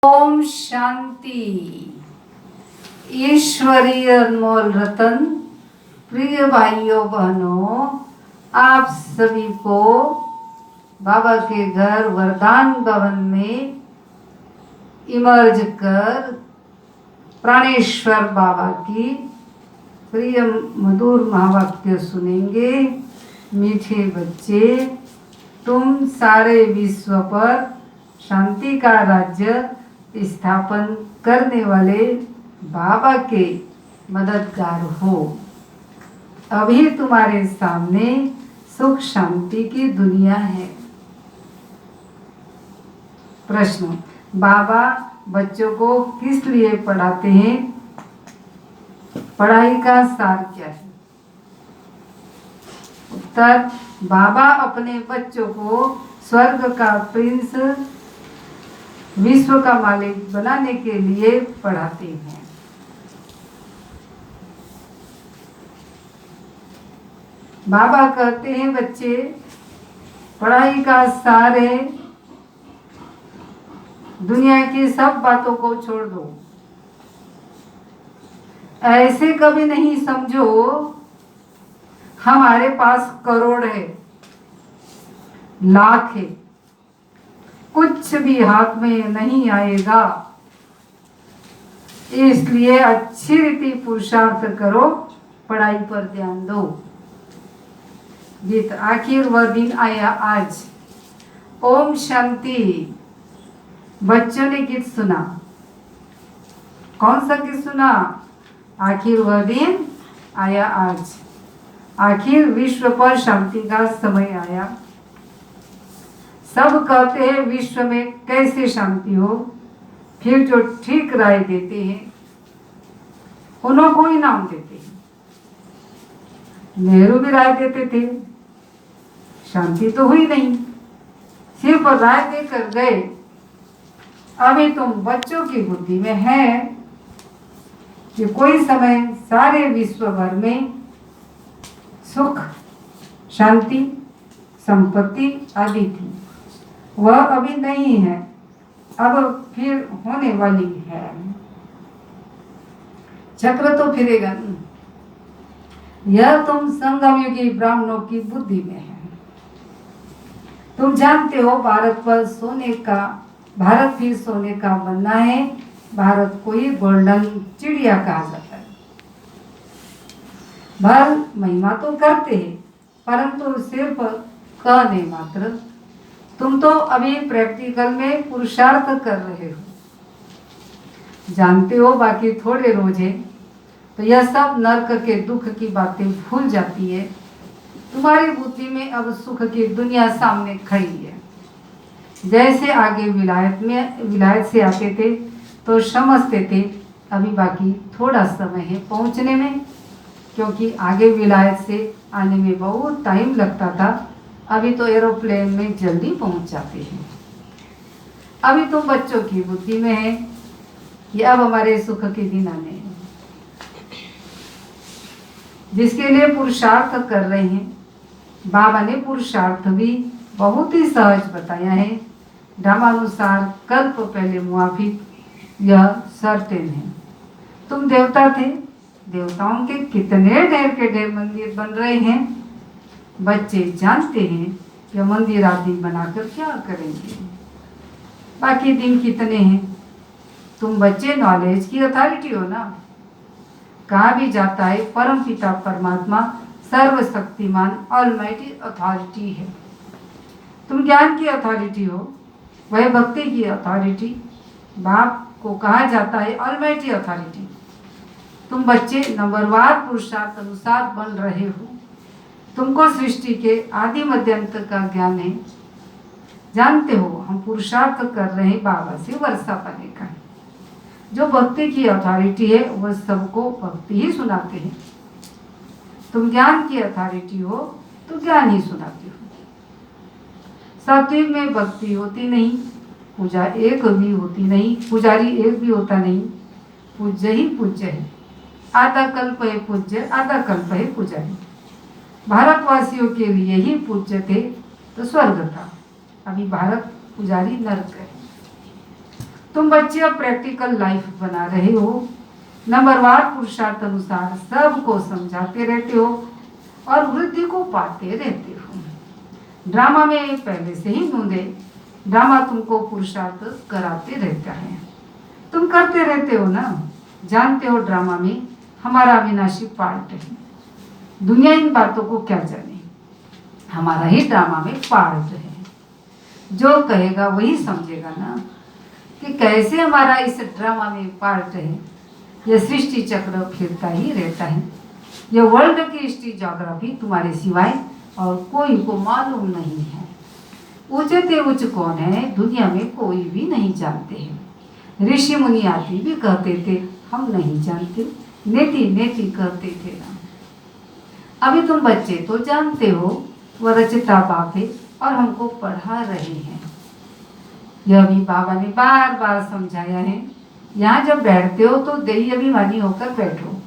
ओम शांति। ईश्वरीय अनमोल रतन, प्रिय भाइयों बहनों, आप सभी को बाबा के घर वरदान भवन में इमर्ज कर प्राणेश्वर बाबा की प्रिय मधुर महावाक्य सुनेंगे। मीठे बच्चे, तुम सारे विश्व पर शांति का राज्य स्थापन करने वाले बाबा के मददगार हो। अभी तुम्हारे सामने सुख शांति की दुनिया है। प्रश्न, बाबा बच्चों को किस लिए पढ़ाते हैं? पढ़ाई का सार क्या है? उत्तर, बाबा अपने बच्चों को स्वर्ग का प्रिंस, विश्व का मालिक बनाने के लिए पढ़ाते हैं। बाबा कहते हैं, बच्चे, पढ़ाई का सार है दुनिया की सब बातों को छोड़ दो। ऐसे कभी नहीं समझो हमारे पास करोड़ है, लाख है, कुछ भी हाथ में नहीं आएगा। इसलिए अच्छी रीति पुरुषार्थ करो, पढ़ाई पर ध्यान दो। गीत, आखिर वह दिन आया आज। ओम शांति। बच्चों ने गीत सुना। कौन सा गीत सुना? आखिर वह दिन आया आज। आखिर विश्व पर शांति का समय आया। सब कहते हैं विश्व में कैसे शांति हो, फिर जो ठीक राय देते हैं उन्हों को इनाम देते हैं। नेहरू भी राय देते थे, शांति तो हुई नहीं, सिर्फ राय देकर गए। अभी तुम बच्चों की बुद्धि में है कि कोई समय सारे विश्व भर में सुख, शांति, संपत्ति आदि थी, वह अभी नहीं है, अब फिर होने वाली है। चक्र तो फिरेगा नहीं। यह तुम संगम युगी ब्राह्मणों की बुद्धि में है। तुम जानते हो भारत फिर सोने का बनना है। भारत को ही गोल्डन चिड़िया कहा जाता है। भल महिमा तो करते हैं, परंतु सिर्फ कहने मात्र। तुम तो अभी प्रैक्टिकल में पुरुषार्थ कर रहे हो। जानते हो बाकी थोड़े रोज है तो यह सब नरक के दुख की बातें भूल जाती है। तुम्हारी बुद्धि में अब सुख की दुनिया सामने खड़ी है। जैसे आगे विलायत से आते थे तो समझते थे अभी बाकी थोड़ा समय है पहुंचने में, क्योंकि आगे विलायत से आने में बहुत टाइम लगता था। अभी तो एरोप्लेन में जल्दी पहुंच जाते हैं। अभी तुम बच्चों की बुद्धि में है कि अब हमारे सुख के दिन आने हैं, जिसके लिए पुरुषार्थ कर रहे हैं। बाबा ने पुरुषार्थ भी बहुत ही सहज बताया है। ड्रामानुसार कल्प पहले मुआफिक यह सर्टेन है। तुम देवता थे, देवताओं के कितने ढेर के ढेर मंदिर बन रहे हैं। बच्चे जानते हैं कि मंदिर आदि बनाकर क्या करेंगे। बाकी दिन कितने हैं। तुम बच्चे नॉलेज की अथॉरिटी हो ना। कहा भी जाता है परम पिता परमात्मा सर्वशक्तिमान ऑलमाइटी अथॉरिटी है। तुम ज्ञान की अथॉरिटी हो, वह भक्ति की अथॉरिटी। बाप को कहा जाता है ऑलमाइटी अथॉरिटी। तुम बच्चे नंबरवार पुरुषार्थ अनुसार बन रहे हो। तुमको सृष्टि के आदि मध्यांत का ज्ञान है। जानते हो हम पुरुषार्थ कर रहे हैं बाबा से वर्षा पाने का। जो भक्ति की अथॉरिटी है वह सबको भक्ति ही सुनाते हैं। तुम ज्ञान की अथॉरिटी हो तो ज्ञान ही सुनाते हो। सात्विक में भक्ति होती नहीं, पूजा एक भी होती नहीं, पुजारी एक भी होता नहीं, पूज्य ही पूज्य है। आधा कल्प है पूज्य, आधा कल्प है पुजारी। भारतवासियों के लिए ही पूज्य थे तो स्वर्ग था। अभी भारत पुजारी नरक है। तुम बच्चे अब प्रैक्टिकल लाइफ बना रहे हो, नंबरवार पुरुषार्थ अनुसार सबको समझाते रहते हो और वृद्धि को पाते रहते हो। ड्रामा में पहले से ही मूंदे, ड्रामा तुमको पुरुषार्थ कराते रहता है। तुम करते रहते हो ना, जानते हो ड्रामा में हमारा अविनाशी पार्ट है। दुनिया इन बातों को क्या जाने, हमारा ही ड्रामा में पार्ट है। जो कहेगा वही समझेगा ना कि कैसे हमारा इस ड्रामा में पार्ट है। यह सृष्टि चक्र फिरता ही रहता है। यह वर्ल्ड की हिस्ट्री ज्योग्राफी तुम्हारे सिवाय और कोई को मालूम नहीं है। ऊंचे ते उच्च कौन है दुनिया में कोई भी नहीं जानते हैं। ऋषि मुनि आदि भी कहते थे हम नहीं जानते, नेति नेति कहते थे ना। अभी तुम बच्चे तो जानते हो वह रचता बाप है और हमको पढ़ा रहे हैं। यह भी बाबा ने बार बार समझाया है। यहाँ जब बैठते हो तो देही अभिमानी होकर बैठो।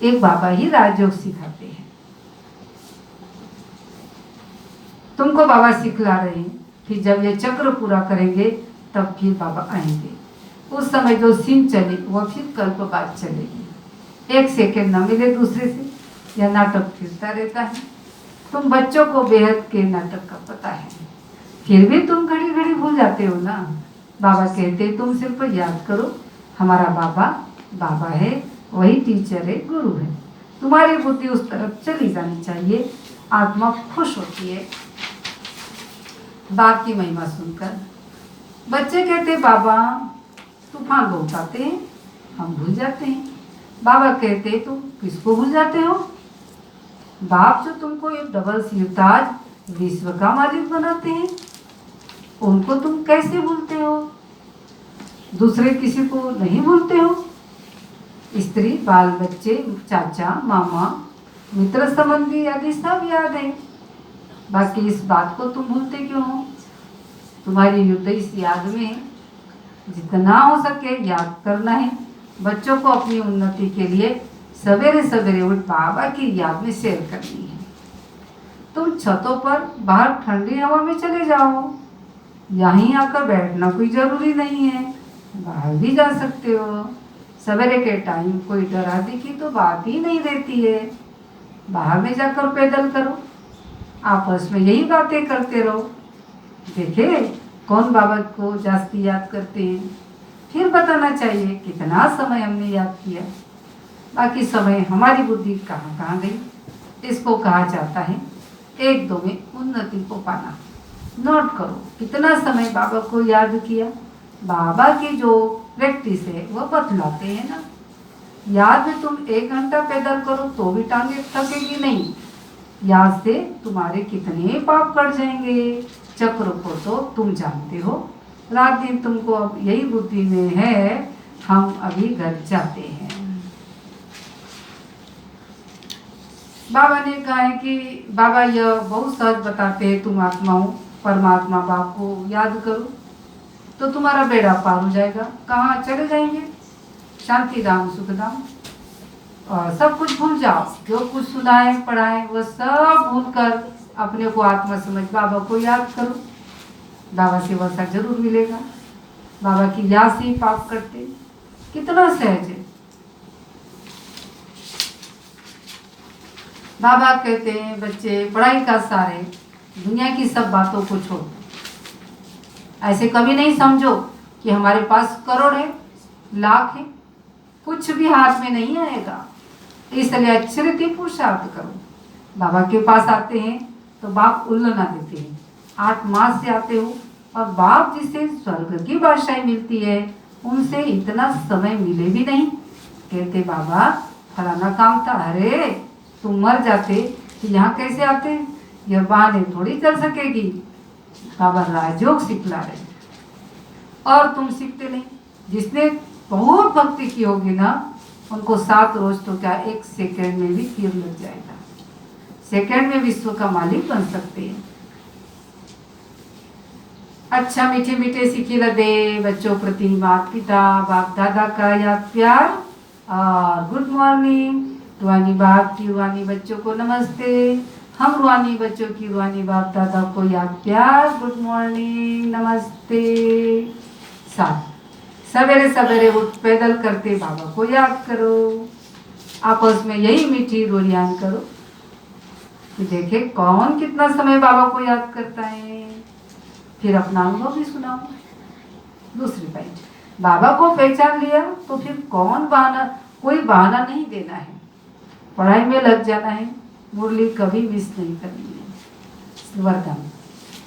एक बाबा ही राजयोग सिखाते हैं। तुमको बाबा सिखला रहे हैं, फिर जब ये चक्र पूरा करेंगे तब फिर बाबा आएंगे। उस समय जो सीन चली वह फिर कल्प बाद चलेगी। एक सेकेंड न मिले दूसरे से, यह नाटक फिरता रहता है। तुम बच्चों को बेहद के नाटक का पता है, फिर भी तुम घड़ी घड़ी भूल जाते हो ना। बाबा कहते तुम सिर्फ याद करो हमारा बाबा बाबा है, वही टीचर है, गुरु है। तुम्हारी बुद्धि उस तरफ चली जानी चाहिए। आत्मा खुश होती है बाप की महिमा सुनकर। बच्चे कहते बाबा तूफान बहुत आते हैं, हम भूल जाते हैं। बाबा कहते तुम किसको भूल जाते हो? बाप जो तुमको एक डबल सिरताज विश्व का मालिक बनाते हैं, उनको तुम कैसे भूलते हो? दूसरे किसी को नहीं भूलते हो? स्त्री बाल बच्चे चाचा मामा मित्र संबंधी आदि सब याद है। बाकी इस बात को तुम भूलते क्यों हो? तुम्हारी युद्ध इस याद में है। जितना हो सके याद करना है। बच्चों को अपनी उन्नति के लिए सवेरे सवेरे उठ बाबा की याद में सैर करनी है। तुम छतों पर बाहर ठंडी हवा में चले जाओ, यहीं आकर बैठना कोई जरूरी नहीं है, बाहर भी जा सकते हो। सवेरे के टाइम कोई डरा दिखी तो बात ही नहीं रहती है। बाहर में जाकर पैदल करो, आपस में यही बातें करते रहो। देखे कौन बाबा को जास्ती याद करते हैं, फिर बताना चाहिए कितना समय हमने याद किया। बाकी समय हमारी बुद्धि कहाँ कहाँ गई। इसको कहा जाता है एक दो में उन्नति को पाना। नोट करो कितना समय बाबा को याद किया। बाबा की जो प्रैक्टिस है वह बतलाते हैं ना। याद में तुम 1 घंटा पैदल करो तो भी टांगे थकेगी नहीं। याद से तुम्हारे कितने पाप कट जाएंगे। चक्र को तो तुम जानते हो। रात दिन तुमको अब यही बुद्धि में है, हम अभी घर जाते हैं। बाबा ने कहा है कि बाबा यह बहुत सहज बताते हैं, तुम आत्माओं परमात्मा बाप को याद करो तो तुम्हारा बेड़ा पार हो जाएगा। कहाँ चले जाएंगे? शांति धाम सुख धाम। और सब कुछ भूल जाओ, जो कुछ सुनाए पढ़ाए वह सब भूल कर अपने को आत्मा समझ बाबा को याद करो। बाबा से वैसा जरूर मिलेगा। बाबा की याद से ही पाप करते, कितना सहज है। बाबा कहते हैं बच्चे पढ़ाई का सार है, दुनिया की सब बातों को छोड़। ऐसे कभी नहीं समझो कि हमारे पास करोड़ है लाख है, कुछ भी हाथ में नहीं आएगा। इसलिए अच्छे रीति पुरुषार्थ करो। बाबा के पास आते हैं तो बाप उल्लना देते हैं। 8 मास से आते हो और बाप जिसे स्वर्ग की बादशाही मिलती है उनसे इतना समय मिले भी नहीं। कहते बाबा फलाना काम था, अरे तुम मर जाते तो यहाँ कैसे आते? यह बहाने थोड़ी चल सकेगी। बाबा राजयोग सिखला रहे और तुम सीखते नहीं। जिसने बहुत भक्ति की होगी ना उनको 7 रोज तो क्या 1 सेकेंड में भी तीर लग जाएगा। सेकेंड में विश्व का मालिक बन सकते हैं। अच्छा मीठे मीठे सिखिला दे बच्चों प्रति माता पिता बाप दादा का याद प्यार और गुड मॉर्निंग। रूहानी बाप की रूहानी बच्चों को नमस्ते। हम रूहानी बच्चों की रूहानी बाप दादा को याद प्यार गुड मॉर्निंग नमस्ते। 7 सवेरे सवेरे उठ पैदल करते बाबा को याद करो, आपस में यही मीठी रोरियान करो कि देखे कौन कितना समय बाबा को याद करता है। फिर अपना अनुभव भी सुनाओ। दूसरी पॉइंट, बाबा को पहचान लिया तो फिर कोई बहाना नहीं देना है, पढ़ाई में लग जाना है, मुरली कभी मिस नहीं करनी है। वरदान,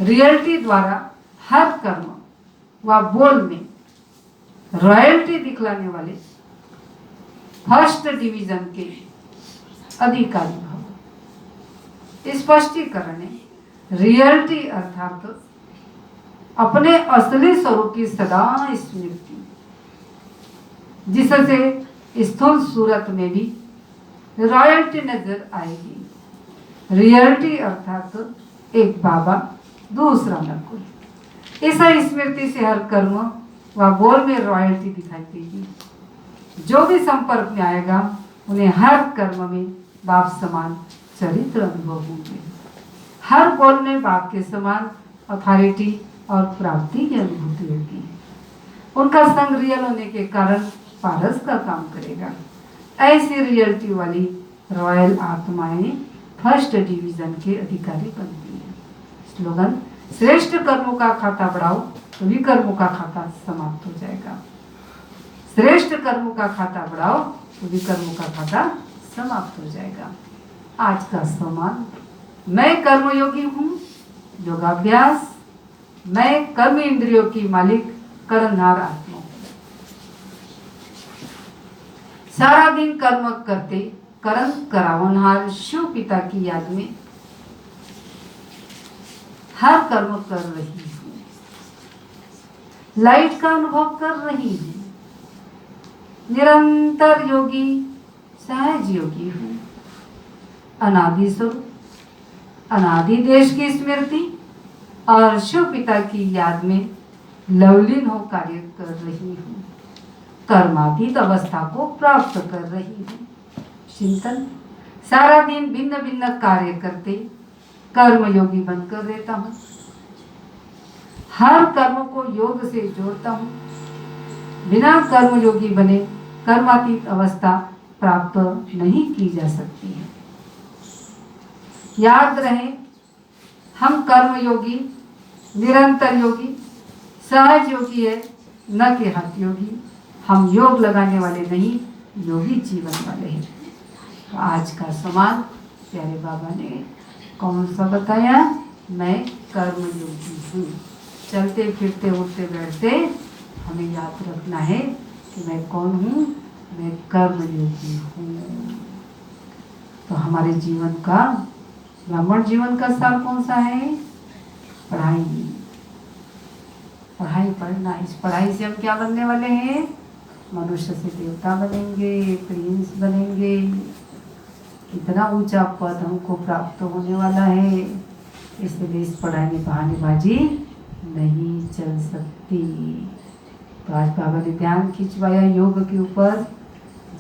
रियलिटी द्वारा हर कर्म व बोल में रॉयल्टी दिखलाने वाले फर्स्ट डिवीजन के अधिकारी भव। स्पष्टीकरण है, रियलिटी अर्थात अपने असली स्वरूप की सदा स्मृति, जिससे स्थूल सूरत में भी रॉयल्टी नजर आएगी। रियलिटी अर्थात एक बाबा दूसरा न कोई। इस स्मृति से हर कर्म व बोल में रॉयल्टी दिखाई देगी। जो भी संपर्क में आएगा उन्हें हर कर्म में बाप समान चरित्र अनुभव होंगे। हर बोल में बाप के समान अथॉरिटी और प्राप्ति की अनुभूति होगी। उनका संग रियल होने के कारण पारस का काम करेगा। ऐसी रियलिटी वाली रॉयल आत्माएं फर्स्ट डिवीजन के अधिकारी बनती हैं। स्लोगन, श्रेष्ठ कर्मों का खाता बढ़ाओ तो विकर्मों का खाता समाप्त हो जाएगा। श्रेष्ठ कर्मों का खाता बढ़ाओ तो विकर्मों का खाता समाप्त हो जाएगा। आज का सम्मान, मैं कर्मयोगी हूँ। योगाभ्यास, मैं कर्म इंद्रियों की मालिक कर्णधार आत्मा हूँ। सारा दिन कर्म करते कर्म करावनहार शिव पिता की याद में हर कर्म कर रही हूँ। लाइट का अनुभव कर रही हूँ। निरंतर योगी, सहज योगी हूँ। अनादि स्वरूप, अनादि देश की स्मृति और शिव पिता की याद में लवलीन हो कार्य कर रही हूँ। कर्मातीत अवस्था को प्राप्त कर रही हूँ। चिंतन, सारा दिन भिन्न भिन्न कार्य करते कर्मयोगी बनकर रहता हूँ। हर कर्म को योग से जोड़ता हूँ। बिना कर्मयोगी बने कर्मातीत अवस्था प्राप्त नहीं की जा सकती है। याद रहे, हम कर्मयोगी, निरंतर योगी, सहज योगी है, न कि हठ योगी। हम योग लगाने वाले नहीं, योगी जीवन वाले हैं। तो आज का सवाल प्यारे बाबा ने कौन सा बताया? मैं कर्मयोगी हूँ। चलते फिरते उठते बैठते हमें याद रखना है कि मैं कौन हूँ? मैं कर्मयोगी हूँ। तो हमारे जीवन का, ब्राह्मण जीवन का सार कौन सा है? पढ़ाई। पढ़ाई पढ़ना। इस पढ़ाई से हम क्या बनने वाले हैं? मनुष्य से देवता बनेंगे, प्रिंस बनेंगे। कितना ऊंचा पद हमको प्राप्त होने वाला है। इसलिए इस पढ़ाई में बहानेबाजी नहीं चल सकती। तो आज बाबा ने ध्यान खिंचवाया योग के ऊपर।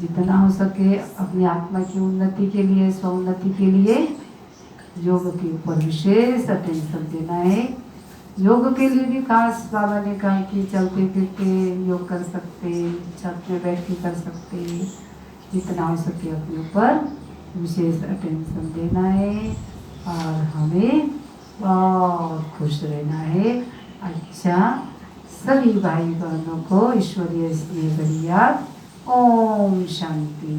जितना हो सके अपनी आत्मा की उन्नति के लिए, स्वोन्नति के लिए योग के ऊपर विशेष अटेंशन देना है। योग के लिए भी खास बाबा ने कहा कि चलते फिरते योग कर सकते, छत में बैठ के कर सकते। जितना हो सके अपने ऊपर विशेष अटेंशन देना है और हमें बहुत खुश रहना है। अच्छा, सभी भाई बहनों को ईश्वरीय स्नेह भरी याद। ओम शांति।